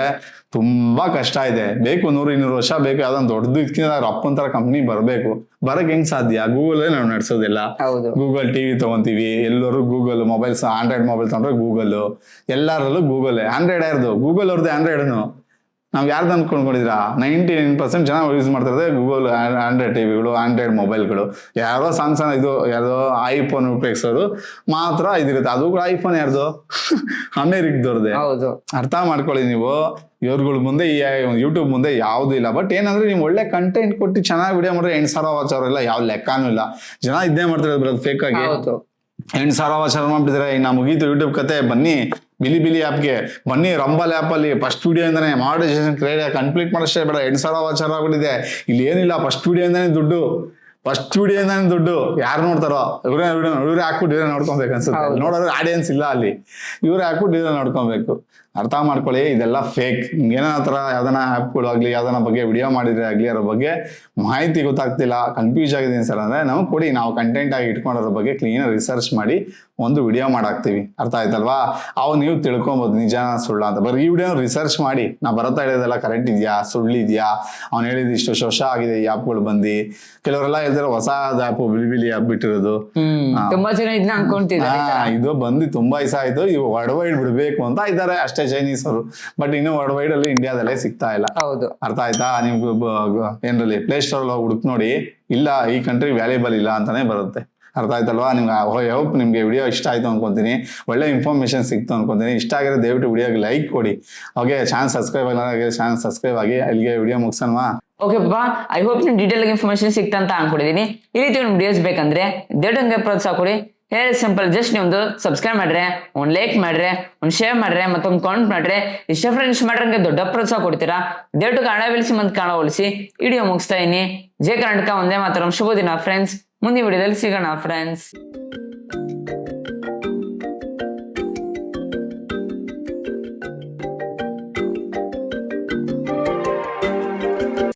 ತುಂಬಾ ಕಷ್ಟ ಇದೆ. ಬೇಕು 100-200 ವರ್ಷ ಬೇಕು. ಯಾವ್ದೊಂದು ದೊಡ್ಡದು ಇದಕ್ಕಿಂತ ಅಪ್ಪನ ತರ ಕಂಪ್ನಿ ಬರಬೇಕು. ಬರಕ್ ಹೆಂಗ್ ಸಾಧ್ಯ? ಗೂಗಲ್ ನಾವು ನಡೆಸೋದಿಲ್ಲ. ಗೂಗಲ್ ಟಿವಿ ತಗೊಂತೀವಿ, ಎಲ್ಲರೂ ಗೂಗಲ್ ಮೊಬೈಲ್ಸ್, ಆಂಡ್ರಾಯ್ಡ್ ಮೊಬೈಲ್ ತಗೊಂಡ್ರೆ ಗೂಗಲ್, ಎಲ್ಲರಲ್ಲೂ ಗೂಗಲ್. ಆಂಡ್ರಾಯ್ಡ್ ಯಾರ್ದು? ಗೂಗಲ್ ಅವ್ರದ್ದು ಆಂಡ್ರಾಯ್ಡ್ನು. ನಾವು ಯಾರ್ದು ಅನ್ಕೊಂಡ್ಕೊಂಡಿದ್ರಾ? 99% ಜನ ಯೂಸ್ ಮಾಡ್ತಿರೋದೇ ಗೂಗಲ್ ಆಂಡ್ರಾಯ್ಡ್ ಟಿವಿಗಳು, ಆಂಡ್ರಾಯ್ಡ್ ಮೊಬೈಲ್ಗಳು. ಯಾರೋ ಸಾಮ್ಸಂಗ್ ಇದು ಯಾರ್ದೋ ಐಫೋನ್ ಉಪಯೋಗಿಸೋರು ಮಾತ್ರ ಇದಿರುತ್ತೆ. ಅದು ಕೂಡ ಐಫೋನ್ ಯಾರ್ದು? ಅಮೇರಿಕದವ್ರದ್ದೇ. ಅರ್ಥ ಮಾಡ್ಕೊಳ್ಳಿ ನೀವು. ಇವ್ರುಗಳ ಮುಂದೆ ಈ ಯೂಟ್ಯೂಬ್ ಮುಂದೆ ಯಾವ್ದು ಇಲ್ಲ. ಬಟ್ ಏನಂದ್ರೆ ನೀವು ಒಳ್ಳೆ ಕಂಟೆಂಟ್ ಕೊಟ್ಟು ಚೆನ್ನಾಗಿ ವಿಡಿಯೋ ಮಾಡಿದ್ರೆ 8,000 ವಾಚ್ ಅವರೆಲ್ಲ ಯಾವ ಲೆಕ್ಕನೂ ಇಲ್ಲ. ಜನ ಇದ್ದೇ ಮಾಡ್ತಿರೋದು ಬರೋದು ಫೇಕ್ ಆಗಿ. 8,000 ವಾಚ್ ಮಾಡ್ಬಿಟ್ಟಿದ್ರೆ ಇನ್ನ ಮುಗೀತು ಯೂಟ್ಯೂಬ್ ಕತೆ. ಬನ್ನಿ ಬಿಲಿ ಆ್ಯಪ್ಗೆ ಬನ್ನಿ, ರಂಬಲ್ ಆ್ಯಪಲ್ಲಿ ಫಸ್ಟ್ ವಿಡಿಯೋ ಇಂದಾನೆ ಮಾನಿಟೈಸೇಷನ್ ಕಂಪ್ಲೀಟ್ ಮಾಡೋಷ್ಟೇ ಬೇಡ. 8,000 ವಾಚ್ ಆಗ್ಬಿಟ್ಟಿದೆ. ಇಲ್ಲಿ ಏನಿಲ್ಲ, ಫಸ್ಟ್ ವಿಡಿಯೋ ಇಂದಾನೆ ದುಡ್ಡು. ಯಾರು ನೋಡ್ತಾರೋ ಇವ್ರೇ ಹಾಕ್ಬಿಟ್ಟು ಇವ್ರೇ ನೋಡ್ಕೊಬೇಕು ಅನ್ಸುತ್ತೆ. ನೋಡೋರು ಆಡಿಯನ್ಸ್ ಇಲ್ಲ ಅಲ್ಲಿ, ಇವ್ರೇ ಹಾಕ್ಬಿಟ್ಟು ಇವ್ರೇ ನೋಡ್ಕೊಬೇಕು. ಅರ್ಥ ಮಾಡ್ಕೊಳ್ಳಿ, ಇದೆಲ್ಲ ಫೇಕ್. ಏನೋ ಥರ ಯಾವ್ದಾನ ಆ್ಯಪ್ಗಳು ಆಗಲಿ, ಯಾವ್ದಾನ ಬಗ್ಗೆ ವಿಡಿಯೋ ಮಾಡಿದ್ರೆ ಆಗಲಿ, ಅದ್ರ ಬಗ್ಗೆ ಮಾಹಿತಿ ಗೊತ್ತಾಗ್ತಿಲ್ಲ, ಕನ್ಫ್ಯೂಸ್ ಆಗಿದ್ದೀನಿ ಸರ್ ಅಂದರೆ ನಮಗೆ ಕೊಡಿ. ನಾವು ಕಂಟೆಂಟ್ ಆಗಿ ಇಟ್ಕೊಂಡೋದ್ರ ಬಗ್ಗೆ ಕ್ಲೀನಾಗಿ ರಿಸರ್ಚ್ ಮಾಡಿ ಒಂದು ವಿಡಿಯೋ ಮಾಡಾಕ್ತೀವಿ. ಅರ್ಥ ಆಯ್ತಲ್ವಾ? ಅವು ನೀವು ತಿಳ್ಕೊಬೋದು ನಿಜಾನ ಸುಳ್ಳ ಅಂತ. ಬರೀ ಈ ವಿಡಿಯೋ ರಿಸರ್ಚ್ ಮಾಡಿ, ನಾ ಬರತ್ತಾ ಹೇಳಿದೆಲ್ಲ ಕರೆಕ್ಟ್ ಇದೆಯಾ, ಸುಳ್ಳಿದ್ಯಾ, ಅವ್ನು ಹೇಳಿದ ಇಷ್ಟು ವರ್ಷ ಆಗಿದೆ ಈ ಆ್ಯಪ್ಗಳು ಬಂದು. ಕೆಲವರೆಲ್ಲ ಹೇಳ್ತಾರೆ ಹೊಸ ಆ್ಯಪ್ ಬಿಲಿ ಆ್ಯಪ್ ಬಿಟ್ಟಿರೋದು. ತುಂಬಾ ಜನ ಇದನ್ನ ಅನ್ಕೊಂತಿದ್ದಾರೆ. ಇದು ಬಂದು ತುಂಬಾ ದಿವಸ ಆಯ್ತು, ಇವು ವರ್ಲ್ಡ್ ವೈಡ್ ಬಿಡ್ಬೇಕು ಅಂತ ಇದ್ದಾರೆ ಅಷ್ಟೇ ಚೈನೀಸ್ ಅವರು. ಬಟ್ ಇನ್ನು ವರ್ಲ್ಡ್ ವೈಡ್ ಅಲ್ಲಿ ಇಂಡಿಯಾದಲ್ಲೇ ಸಿಗ್ತಾ ಇಲ್ಲ. ಅರ್ಥ ಆಯ್ತಾ? ನೀವು ಏನ್ರಲ್ಲಿ ಪ್ಲೇ ಸ್ಟೋರ್ ಹೋಗಿ ಹುಡುಕ್ ನೋಡಿ, ಇಲ್ಲ ಈ ಕಂಟ್ರಿ ವ್ಯಾಲ್ಯೂಬಲ್ ಇಲ್ಲ ಅಂತಾನೆ ಬರುತ್ತೆ. ಅರ್ಥ ಆಯ್ತಲ್ವಾ? ನಿಮ್ಗೆ ಹೋಪ್ ನಿಮ್ಗೆ ವಿಡಿಯೋ ಇಷ್ಟ ಆಯ್ತು ಅನ್ಕೊಂತೀನಿ, ಒಳ್ಳೆ ಇನ್ಫಾರ್ಮೇಶನ್ ಸಿಕ್ತು ಅನ್ಕೊಂತೀನಿ. ಇಷ್ಟ ಆಗಿರೋ ದಯವಿಟ್ಟು ವಿಡಿಯೋಗೆ ಲೈಕ್ ಕೊಡಿ. ಓಕೆ, ಚಾನಲ್ ಸಬ್ಸ್ಕ್ರೈಬ್ ಸಬ್ಸ್ಕ್ರೈಬ್ ಆಗಿ. ಅಲ್ಲಿಗೆ ವಿಡಿಯೋ ಮುಗಿಸೋಣವಾ? ಓಕೆ ಪಾ, ಐ ಹೋಪ್ ನಿಮ್ ಡೀಟೇಲ್ ಇನ್ಫಾರ್ಮೇಶನ್ ಸಿಕ್ತಂತ ಅನ್ಕೊಂಡಿದೀನಿ. ಈ ರೀತಿ ಒಂದು ವಿಡಿಯೋಸ್ ಬೇಕಂದ್ರೆ ದಯವಿಟ್ಟು ಪ್ರೋತ್ಸಾಹ ಕೊಡಿ. ಹೇಳಿ ಸಿಂಪಲ್, ಜಸ್ಟ್ ನೀವು ಒಂದು ಸಬ್ಸ್ಕ್ರೈಬ್ ಮಾಡ್ರೆ, ಒಂದು ಲೈಕ್ ಮಾಡ್ರೆ, ಒಂದು ಶೇರ್ ಮಾಡ್ರೆ, ಮತ್ತೊಂದು ಕಾಮೆಂಟ್ ಮಾಡ್ರೆ, ಇಷ್ಟ ಫ್ರೆಂಡ್ಸ್ ಮಾಡ್ರೆ ಹಂಗೆ ದೊಡ್ಡ ಪ್ರೋತ್ಸಾಹ ಕೊಡ್ತೀರಾ. ದಯವಿಟ್ಟು ಕನ್ನಡ ಬೆಳೆಸಿ ಮತ್ತು ಕನ್ನಡ ಉಳಿಸಿ. ವಿಡಿಯೋ ಮುಗಿಸ್ತಾ ಇದೀನಿ. ಜೈ ಕರ್ನಾಟಕ, ಒಂದೇ ಮಾತರಂ. ಶುಭ ದಿನ ಫ್ರೆಂಡ್ಸ್. ಮುಂದಿನ ವಿಡಿಯೋದಲ್ಲಿ ಸಿಗೋಣ ಫ್ರೆಂಡ್ಸ್.